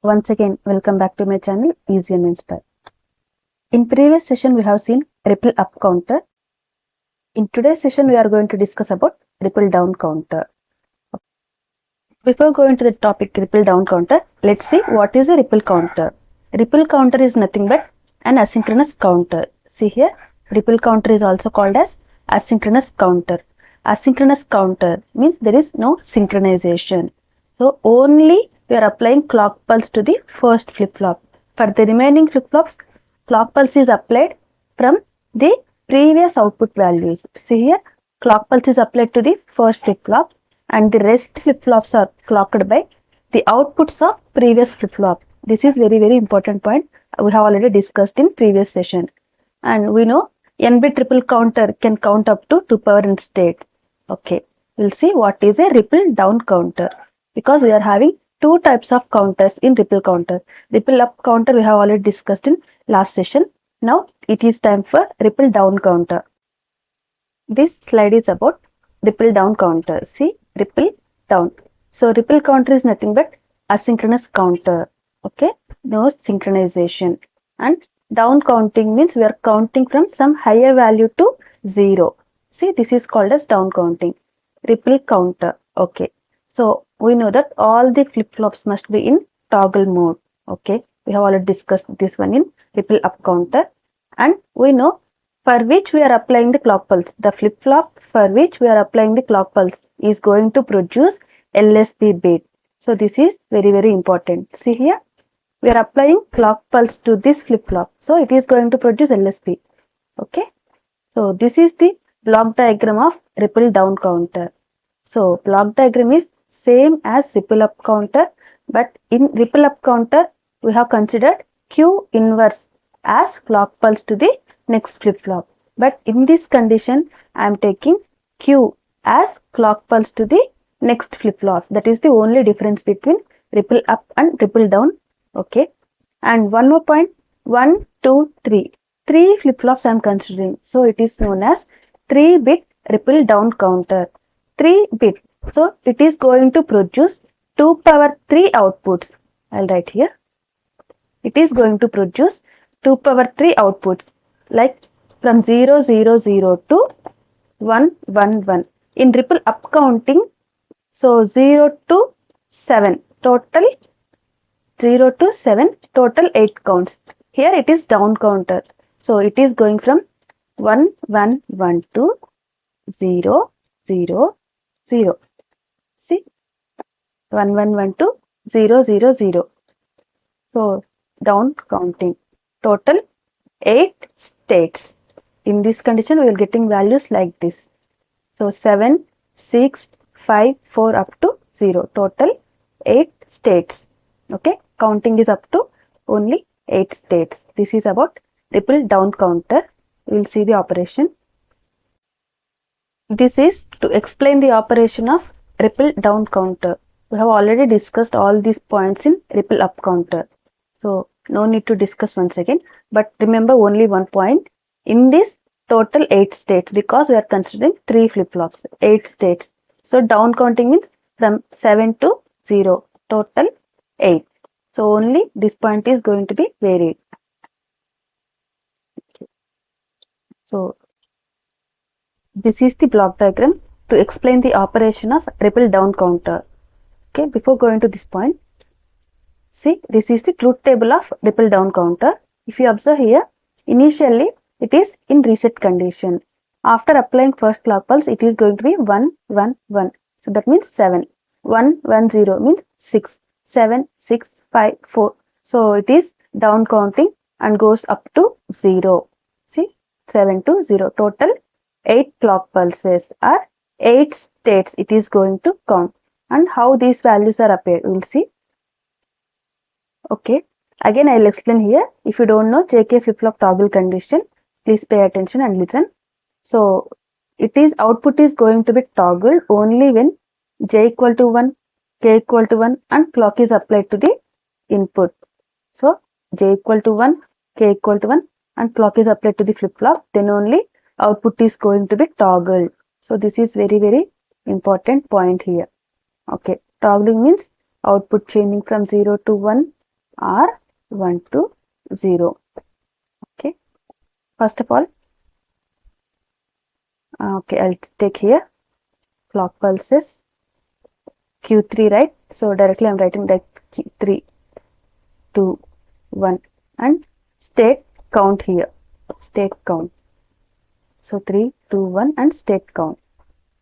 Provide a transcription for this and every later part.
Once again, welcome back to my channel Easy and Inspire. In previous session, we have seen ripple up counter. In today's session, we are going to discuss about ripple down counter. Before going to the topic ripple down counter, let's see what is a ripple counter. Ripple counter is nothing but an asynchronous counter. See here, ripple counter is also called as asynchronous counter. Asynchronous counter means there is no synchronization. So only we are applying clock pulse to the first flip-flop. For the remaining flip-flops, clock pulse is applied from the previous output values. See here, clock pulse is applied to the first flip-flop and the rest flip-flops are clocked by the outputs of previous flip-flop. This is very important point we have already discussed in previous session. And we know n-bit ripple counter can count up to 2 power n state. Okay, we'll see what is a ripple down counter because we are having two types of counters in ripple counter. Ripple up counter we have already discussed in last session. Now it is time for ripple down counter. This slide is about ripple down counter. See, ripple down. So ripple counter is nothing but asynchronous counter. Okay, no synchronization. And down counting means we are counting from some higher value to 0. See, this is called as down counting. Ripple counter. Okay. So we know that all the flip-flops must be in toggle mode. Okay. We have already discussed this one in ripple up counter. And we know for which we are applying the clock pulse. The flip-flop for which we are applying the clock pulse is going to produce LSB bit. So this is very important. See here, we are applying clock pulse to this flip-flop. So it is going to produce LSB. Okay. So this is the block diagram of ripple down counter. So block diagram is same as ripple up counter, but in ripple up counter we have considered Q inverse as clock pulse to the next flip-flop. But in this condition, I am taking Q as clock pulse to the next flip-flop. That is the only difference between ripple up and ripple down. Okay. And one more point, 1, 2, 3. 3 flip-flops I am considering. So it is known as 3-bit ripple down counter. 3-bit. So it is going to produce 2 power 3 outputs. I'll write here. It is going to produce 2 power 3 outputs like from 0, 0, 0 to 1, 1, 1. In ripple up counting, so 0 to 7 total 0 to 7 total 8 counts. Here it is down counter. So it is going from 1, 1, 1 to 0, 0, 0. See, 1, 1, 1 to 0, 0, 0. So down counting. Total 8 states. In this condition, we are getting values like this. So 7, 6, 5, 4 up to 0. Total 8 states. Okay, counting is up to only 8 states. This is about ripple down counter. We will see the operation. This is to explain the operation of ripple down counter. We have already discussed all these points in ripple up counter. So no need to discuss once again. But remember only one point. In this total 8 states because we are considering 3 flip-flops. 8 states. So down counting means from 7 to 0. Total 8. So only this point is going to be varied. Okay. So this is the block diagram to explain the operation of ripple down counter. Okay, before going to this point, see, this is the truth table of ripple down counter. If you observe here, initially it is in reset condition. After applying first clock pulse, it is going to be 1, 1, 1. So that means 7. 1, 1, 0 means 6. 7, 6, 5, 4. So it is down counting and goes up to 0. See, 7 to 0. Total 8 clock pulses are 8 states it is going to count. And how these values are appeared, we will see. Okay, again I will explain here. If you don't know JK flip-flop toggle condition, please pay attention and listen. So it is output is going to be toggled only when J equal to 1, K equal to 1 and clock is applied to the input. So J equal to 1, K equal to 1 and clock is applied to the flip-flop, then only output is going to be toggled. So this is very important point here. Okay, toggling means output changing from 0 to 1 are 1 to 0. Okay. First of all, okay, I'll take here clock pulses Q3, right? So directly I'm writing like 3, 2, 1 and state count here. State count. So 3, 2, 1 and state count.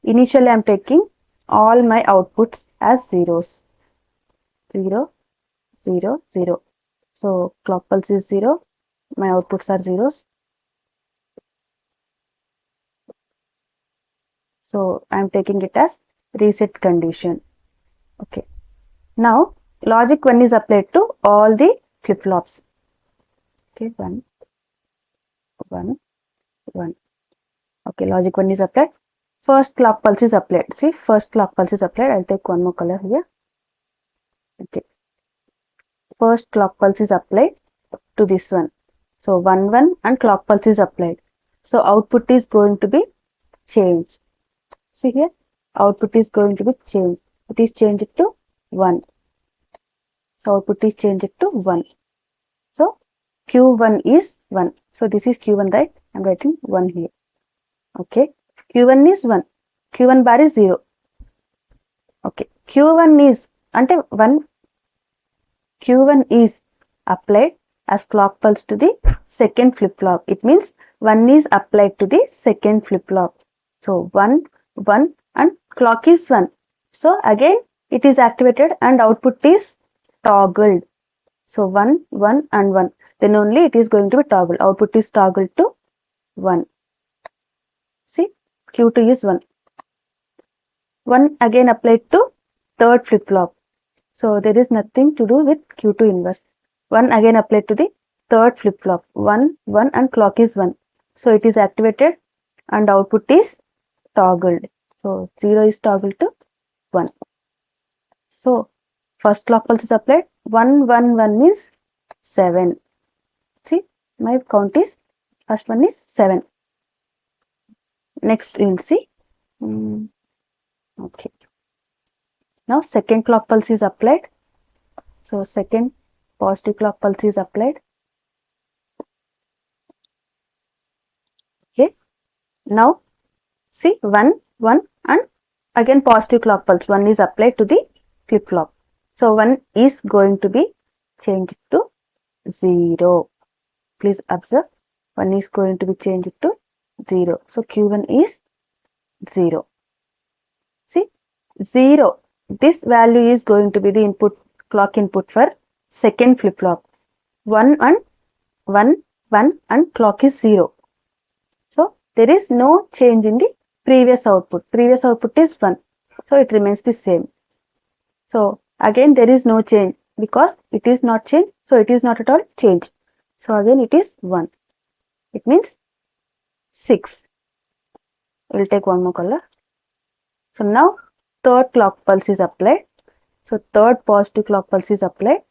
Initially I'm taking all my outputs as zeros. 0, 0, 0. So clock pulse is 0. My outputs are zeros. So I'm taking it as reset condition. Okay. Now logic 1 is applied to all the flip-flops. Okay, 1, 1, 1. Okay, logic 1 is applied. First clock pulse is applied. See, first clock pulse is applied. I'll take one more color here. Okay. First clock pulse is applied to this one. So 1, 1 and clock pulse is applied. So output is going to be changed. See here, output is going to be changed. It is changed to 1. So output is changed to 1. So Q1 is 1. So this is Q1, right? I'm writing 1 here. Okay. Q1 is 1. Q1 bar is 0. Okay. Q1 is, ante 1, Q1 is applied as clock pulse to the second flip-flop. It means 1 is applied to the second flip-flop. So 1, 1 and clock is 1. So again it is activated and output is toggled. So 1, 1 and 1. Then only it is going to be toggled. Output is toggled to 1. See, Q2 is 1. 1 again applied to third flip-flop. So there is nothing to do with Q2 inverse. 1 again applied to the third flip-flop. 1, 1 and clock is 1. So it is activated and output is toggled. So 0 is toggled to 1. So first clock pulse is applied. 1, 1, 1 means 7. See, my count is, first one is 7. Next we will see. Okay. Now second clock pulse is applied. So second positive clock pulse is applied. Okay. Now see 1, 1 and again positive clock pulse. 1 is applied to the flip-flop. So 1 is going to be changed to 0. Please observe, 1 is going to be changed to 0. So Q1 is 0. See, 0. This value is going to be the input, clock input for second flip-flop. 1 and 1, 1 and clock is 0. So there is no change in the previous output. Previous output is 1. So it remains the same. So again there is no change because it is not changed. So it is not at all changed. So again it is 1. It means 6. We will take one more color. So now third clock pulse is applied. So third positive clock pulse is applied.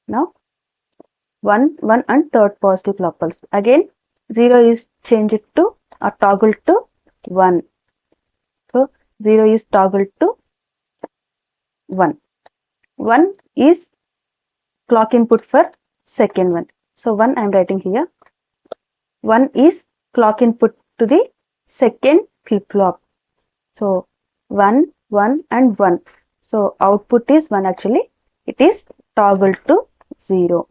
Now 1, 1 and third positive clock pulse. Again 0 is changed to or toggled to 1. So 0 is toggled to 1. 1 is clock input for second one. So 1 I am writing here. 1 is clock input to the second flip-flop. So 1, 1 and 1. So output is 1 actually. It is toggled to 0.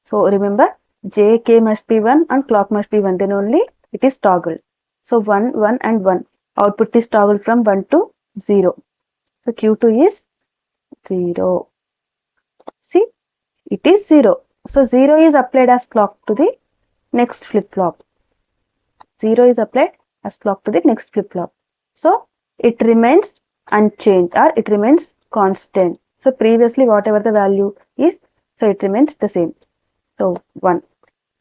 So remember, J, K must be 1 and clock must be 1. Then only it is toggled. So 1, 1 and 1. Output is toggled from 1 to 0. So Q2 is 0. See, it is 0. So 0 is applied as clock to the next flip-flop. 0 is applied as clock to the next flip-flop. So it remains unchanged or it remains constant. So previously whatever the value is, so it remains the same. So 1.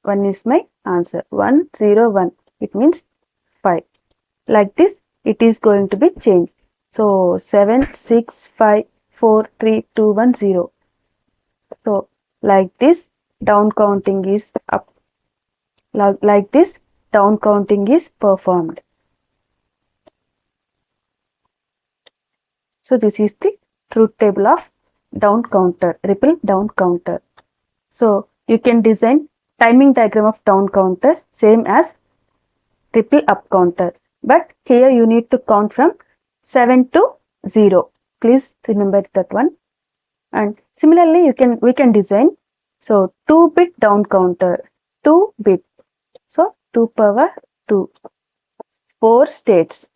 1 is my answer. 1, 0, 1. It means 5. Like this, it is going to be changed. So 7, 6, 5, 4, 3, 2, 1, 0. So like this, down counting is up. Like this, down counting is performed. So this is the truth table of down counter, ripple down counter. So you can design timing diagram of down counters same as ripple up counter, but here you need to count from 7 to 0. Please remember that one. And similarly, we can design 2-bit down counter, 2-bit. So 2 power 2, 4 states,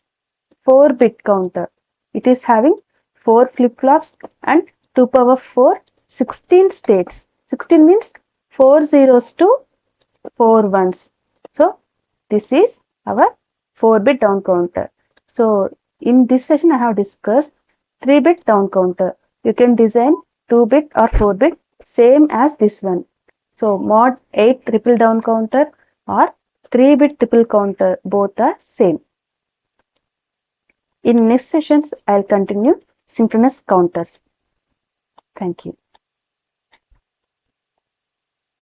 4-bit counter. It is having 4 flip-flops and 2 power 4, 16 states. 16 means 4 zeros to 4 ones. So this is our 4-bit down counter. So in this session I have discussed 3-bit down counter. You can design 2-bit or 4-bit same as this one. So mod 8 ripple down counter or 3-bit ripple counter, both are same. In next sessions I'll continue synchronous counters. Thank you.